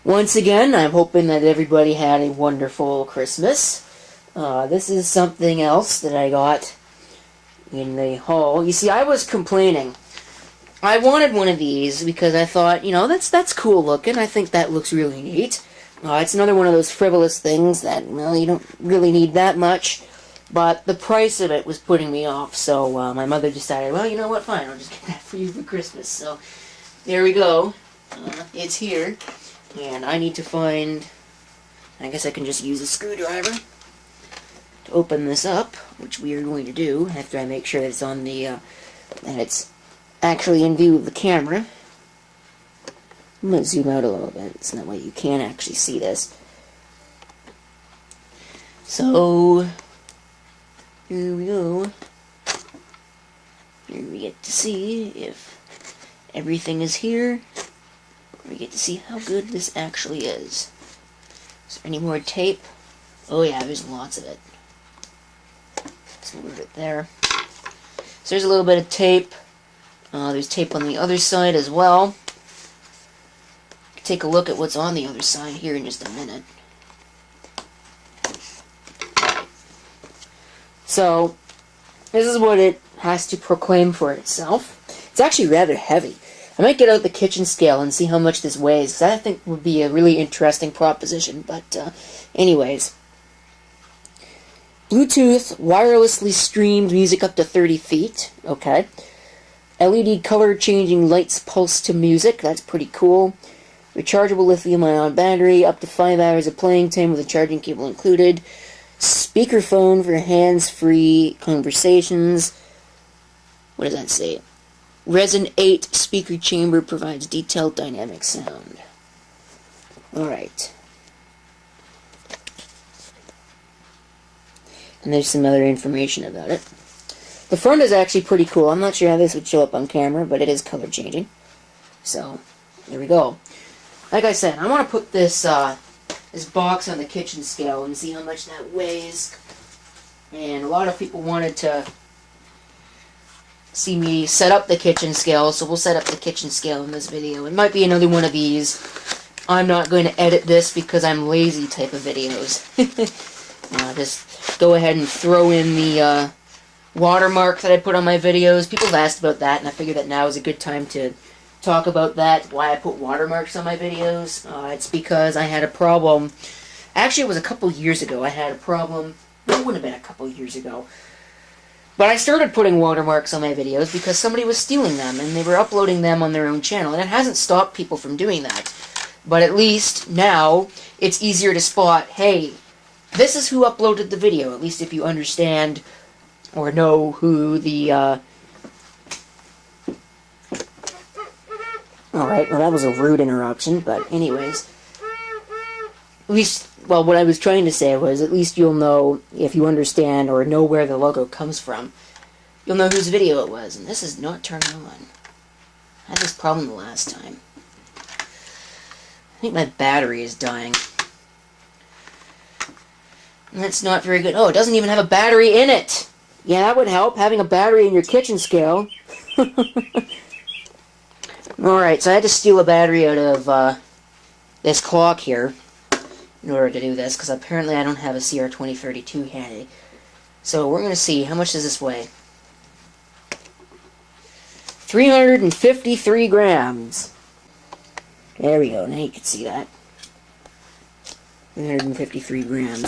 Once again, I'm hoping that everybody had a wonderful Christmas. This is something else that I got in the haul. You see, I was complaining. I wanted one of these because I thought, you know, that's cool looking. I think that looks really neat. It's another one of those frivolous things that, well, you don't really need that much. But the price of it was putting me off, so my mother decided, well, you know what, fine, I'll just get that for you for Christmas. So there we go. It's here. And I need to find, I guess I can just use a screwdriver to open this up, which we are going to do after I make sure that it's on the, that it's actually in view of the camera. I'm going to zoom out a little bit, so that way you can actually see this. So, here we go. Here we get to see if everything is here. We get to see how good this actually is. Is there any more tape? Oh yeah, there's lots of it. Let's move it there. So there's a little bit of tape. There's tape on the other side as well. Take a look at what's on the other side here in just a minute. Right. So, this is what it has to proclaim for itself. It's actually rather heavy. I might get out the kitchen scale and see how much this weighs, because I think would be a really interesting proposition. But anyways, Bluetooth wirelessly streamed music up to 30 feet. Okay. LED color changing lights pulse to music. That's pretty cool. Rechargeable lithium-ion battery, up to 5 hours of playing time with a charging cable included. Speakerphone for hands-free conversations. What does that say? Resin 8 speaker chamber provides detailed dynamic sound. Alright. And there's some other information about it. The front is actually pretty cool. I'm not sure how this would show up on camera, but it is color changing. So, there we go. Like I said, I want to put this this box on the kitchen scale and see how much that weighs. And a lot of people wanted to see me set up the kitchen scale, so we'll set up the kitchen scale in this video. It might be another one of these I'm not going to edit this because I'm lazy type of videos. Just go ahead and throw in the watermark that I put on my videos. People have asked about that, and I figured that now is a good time to talk about that, why I put watermarks on my videos. It's because I had a problem. Actually, it was a couple years ago. I had a problem. It wouldn't have been a couple years ago. But I started putting watermarks on my videos because somebody was stealing them, and they were uploading them on their own channel. And it hasn't stopped people from doing that. But at least now, it's easier to spot, hey, this is who uploaded the video, at least if you understand or know who the, Alright, well that was a rude interruption, but anyways. At least, well, what I was trying to say was, at least you'll know, if you understand or know where the logo comes from, you'll know whose video it was, and this is not turning on. I had this problem the last time. I think my battery is dying. And that's not very good. Oh, it doesn't even have a battery in it! Yeah, that would help, having a battery in your kitchen scale. Alright, so I had to steal a battery out of this clock here in order to do this, because apparently I don't have a CR2032 handy. So we're going to see, how much does this weigh? 353 grams. There we go, now you can see that. 353 grams.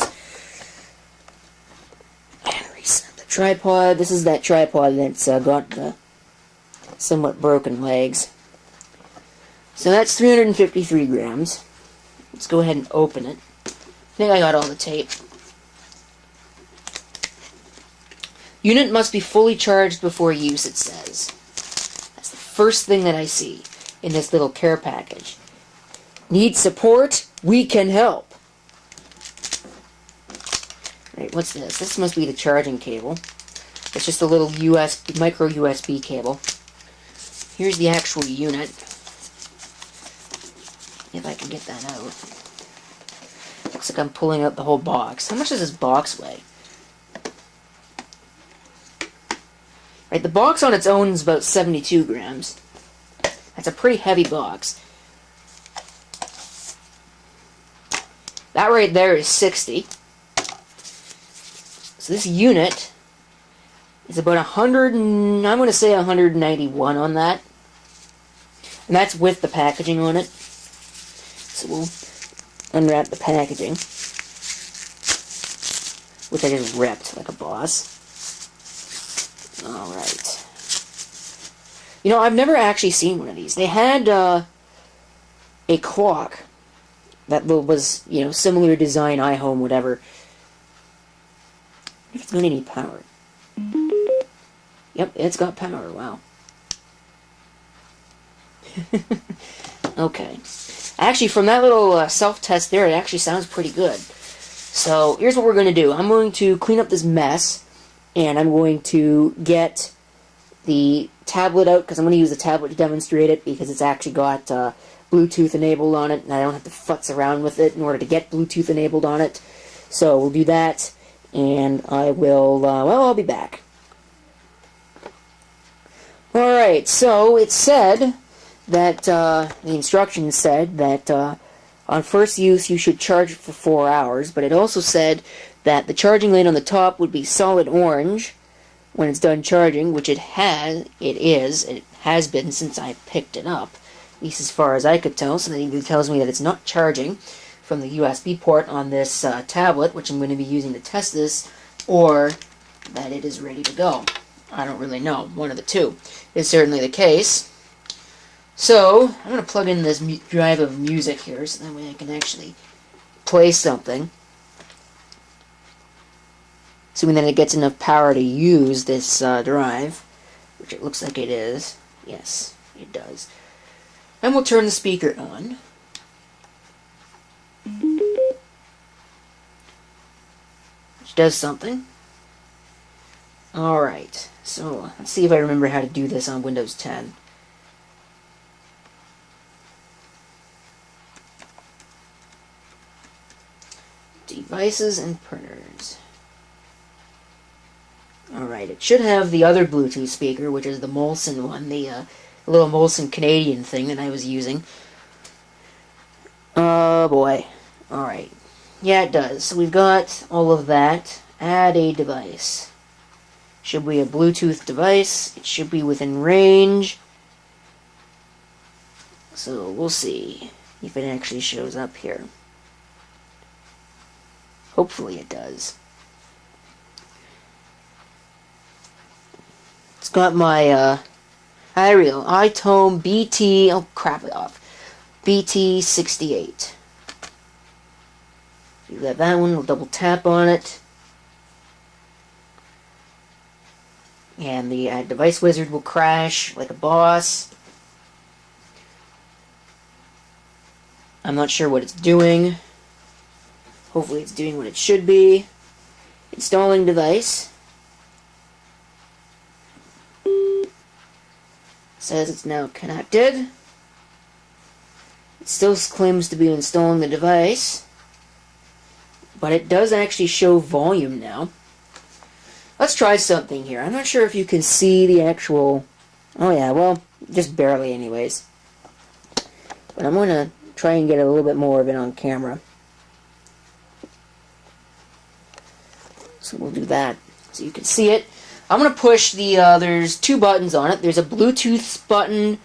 And reset the tripod. This is that tripod that's got the somewhat broken legs. So that's 353 grams. Let's go ahead and open it. I think I got all the tape. Unit must be fully charged before use, it says. That's the first thing that I see in this little care package. Need support? We can help. Right, what's this? This must be the charging cable. It's just a little micro USB cable. Here's the actual unit. If I can get that out. Looks like I'm pulling out the whole box. How much does this box weigh? Right, the box on its own is about 72 grams. That's a pretty heavy box. That right there is 60. So this unit is about 100 and, I'm going to say 191 on that. And that's with the packaging on it. So we'll unwrap the packaging, which I just ripped like a boss. Alright. You know, I've never actually seen one of these. They had a clock that was, you know, similar design, iHome, whatever. If it's going to need power. Yep, it's got power. Wow. Okay. Actually, from that little self-test there, it actually sounds pretty good. So, here's what we're going to do. I'm going to clean up this mess, and I'm going to get the tablet out, because I'm going to use the tablet to demonstrate it, because it's actually got Bluetooth enabled on it, and I don't have to futz around with it in order to get Bluetooth enabled on it. So, we'll do that, and I will, well, I'll be back. Alright, so it said that, the instructions said that on first use you should charge it for 4 hours, but it also said that the charging light on the top would be solid orange when it's done charging, which it has been since I picked it up, at least as far as I could tell. So that even tells me that it's not charging from the USB port on this tablet, which I'm going to be using to test this, or that it is ready to go. I don't really know. One of the two is certainly the case. So, I'm going to plug in this drive of music here, so that way I can actually play something. Assuming that it gets enough power to use this drive, which it looks like it is. Yes, it does. And we'll turn the speaker on. Which does something. Alright, so let's see if I remember how to do this on Windows 10. Devices and printers. Alright, it should have the other Bluetooth speaker, which is the Molson one, the little Molson Canadian thing that I was using. Oh boy. Alright. Yeah, it does. So we've got all of that. Add a device. Should be a Bluetooth device. It should be within range. So we'll see if it actually shows up here. Hopefully it does. It's got my iHome BT, oh crap it off, BT68. You got that one, we'll double tap on it. And the device wizard will crash like a boss. I'm not sure what it's doing. Hopefully it's doing what it should be. Installing device. Says it's now connected. It still claims to be installing the device. But it does actually show volume now. Let's try something here. I'm not sure if you can see the actual... Oh yeah, well, just barely anyways. But I'm going to try and get a little bit more of it on camera. So we'll do that so you can see it. I'm going to push the, there's two buttons on it. There's a Bluetooth button,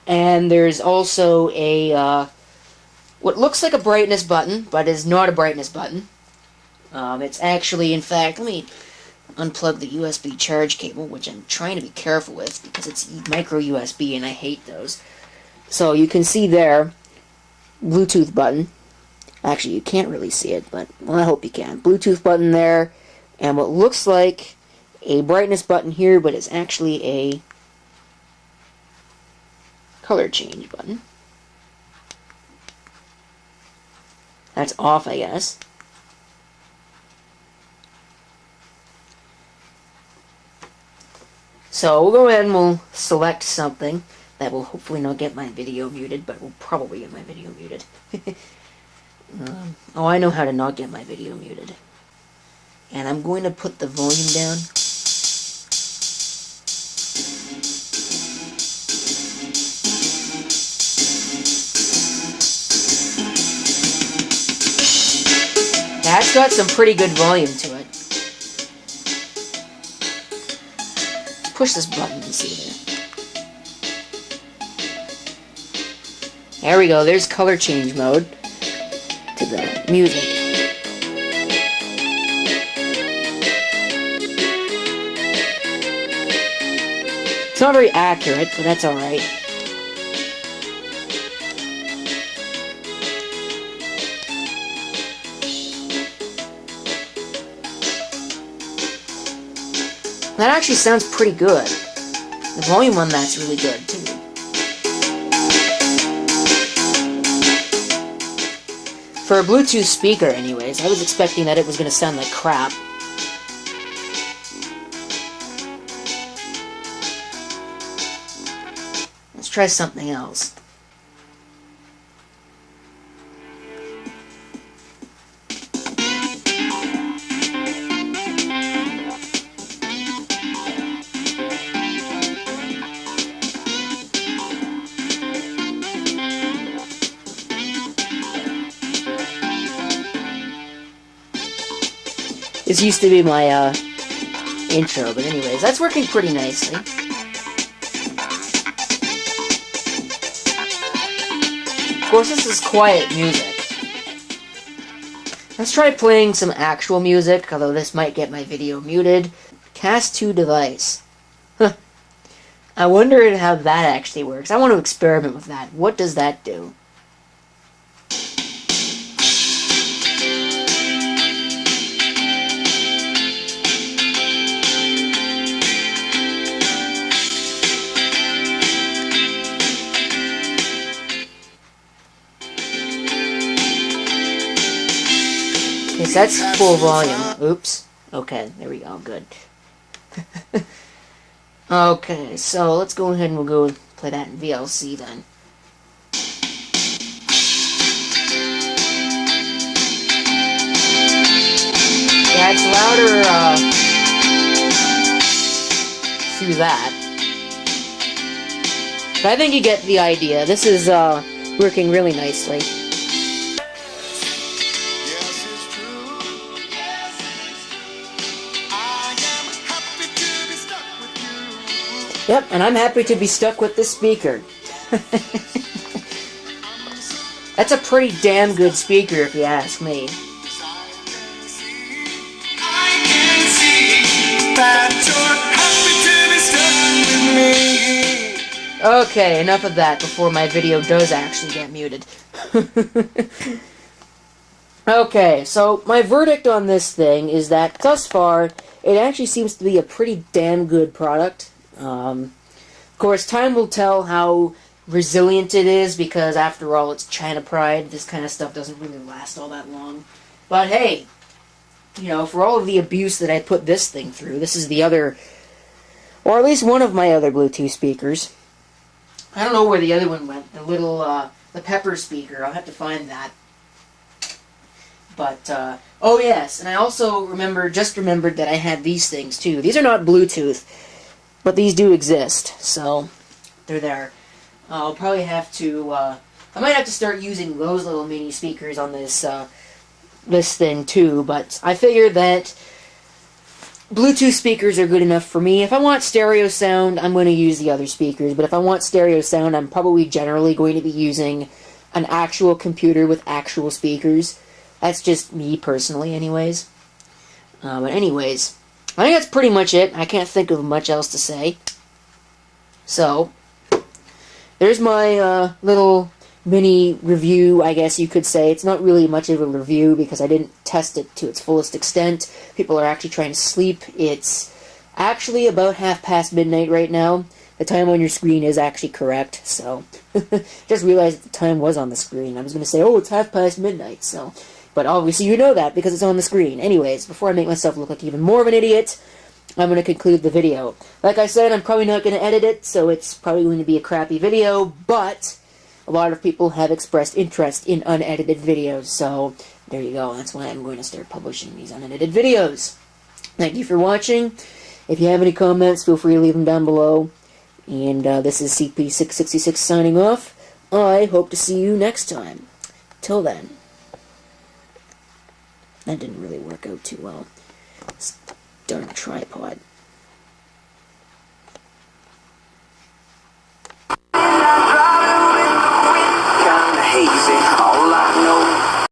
and there's also a, what looks like a brightness button, but is not a brightness button. It's actually, in fact, let me unplug the USB charge cable, which I'm trying to be careful with, because it's micro USB, and I hate those. So you can see there, Bluetooth button. Actually, you can't really see it, but, well, I hope you can. Bluetooth button there. And what looks like a brightness button here, but it's actually a color change button. That's off, I guess. So we'll go ahead and we'll select something that will hopefully not get my video muted, but will probably get my video muted. Oh, I know how to not get my video muted. And I'm going to put the volume down. That's got some pretty good volume to it. Let's push this button and see there. There we go, there's color change mode to the music. It's not very accurate, but that's alright. That actually sounds pretty good. The volume on that's really good, too. For a Bluetooth speaker, anyways, I was expecting that it was going to sound like crap. Let's try something else. This used to be my intro, but anyways, that's working pretty nicely. Of course, this is quiet music. Let's try playing some actual music, although this might get my video muted. Cast to device. I wonder how that actually works. I want to experiment with that. What does that do? Okay, so that's full volume. Oops. Okay, there we go. Good. Okay, so let's go ahead and we'll go play that in VLC then. Yeah, it's louder through that. But I think you get the idea. This is working really nicely. Yep, and I'm happy to be stuck with this speaker. That's a pretty damn good speaker if you ask me. Okay, enough of that before my video does actually get muted. Okay, so my verdict on this thing is that thus far, it actually seems to be a pretty damn good product. Of course, time will tell how resilient it is, because after all, it's China Pride. This kind of stuff doesn't really last all that long. But hey, you know, for all of the abuse that I put this thing through, this is the other, or at least one of my other Bluetooth speakers. I don't know where the other one went, the little, the pepper speaker. I'll have to find that. But, oh yes, and I also just remembered that I had these things too. These are not Bluetooth, but these do exist, so they're there. I'll probably have to, I might have to start using those little mini speakers on this, this thing too, but I figured that Bluetooth speakers are good enough for me. If I want stereo sound, I'm going to use the other speakers, but if I want stereo sound, I'm probably generally going to be using an actual computer with actual speakers. That's just me personally, anyways. But anyways, I think that's pretty much it. I can't think of much else to say. So, there's my little mini review, I guess you could say. It's not really much of a review because I didn't test it to its fullest extent. People are actually trying to sleep. It's actually about midnight right now. The time on your screen is actually correct, so just realized the time was on the screen. I was going to say, oh, it's midnight, so... But obviously you know that because it's on the screen. Anyways, before I make myself look like even more of an idiot, I'm going to conclude the video. Like I said, I'm probably not going to edit it, so it's probably going to be a crappy video, but a lot of people have expressed interest in unedited videos, so there you go. That's why I'm going to start publishing these unedited videos. Thank you for watching. If you have any comments, feel free to leave them down below. And this is CP666 signing off. I hope to see you next time. Till then. That didn't really work out too well. This darn tripod.